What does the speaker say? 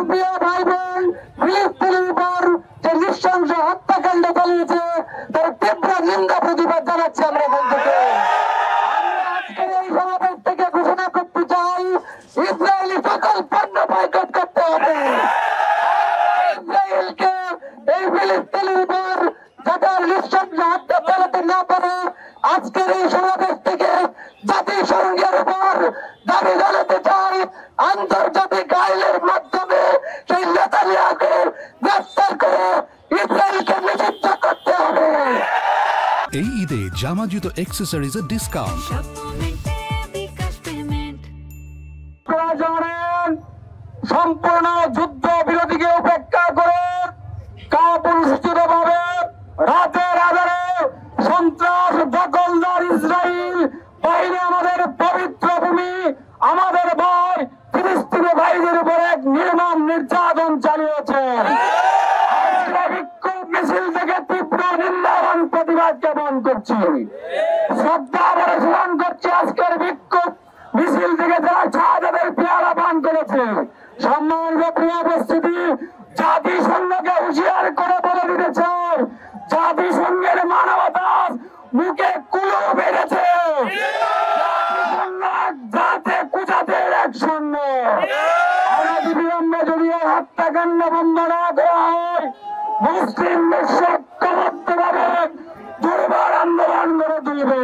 প্রিয় ভাই বোন, ফিলিস্তিনের উপর যে নৃশংস হত্যাকাণ্ড চালিয়েছে তার তীব্র নিন্দা প্রতিবাদ জানাচ্ছি আমরা বন্ধুকে। আজকের এই সমাবেশ থেকে ঘোষণা করতে চাই, ইসরায়েলি সকল পণ্য বয়কট করতে হবে। ইসরায়েলকে এই ফিলিস্তিনের উপর যাতে নৃশংস হত্যা চালাতে না পারে, আজকের এই সমাবেশ থেকে জাতিসংঘের উপর দাবি জানাতে চাই, আন্তর্জাতিক আইনের মাধ্যমে সেই নেতানিয়াহুকে গ্রেফতার করে ইসরায়েলকে নিষিদ্ধ করতে হবে। এই ঈদে জামা জুতো অ্যাক্সেসরিজের ডিসকাউন্ট। সম্পূর্ণ যুদ্ধ বিরতিকে উপেক্ষা করে কাপুরুষোচিত ভাবে রাতের আধারে সন্ত্রাস দখলদার ইসরায়েল বাহিনী আমাদের পবিত্র ভূমি, আমাদের ভাই ফিলিস্তিনি ভাইদের উপর এক নির্মম নির্যাতন চালিয়েছে। বিক্ষোভ মিছিল থেকে তীব্র নিন্দা এবং প্রতিবাদ জ্ঞাপন করছি, শ্রদ্ধা প্রদর্শন করছি। আজকের বিক্ষোভ মিছিল থেকে যারা শাহাদাতের পেয়ালা পান করেছে, সম্মানিত প্রিয় উপস্থিতি, জাতিসংঘকে হুঁশিয়ার করে বলে দিতে চাই, জাতিসংঘের মানবতা মুখে কুলো বেড়েছে, যাতে কুচাতের এক শূন্য। অনতিবিলম্বে যদি হত্যাকাণ্ড বন্ধ না করা হয়, মুসলিম বিশ্ব ঐক্যবদ্ধভাবে দুর্বার আন্দোলন করে তুলবে।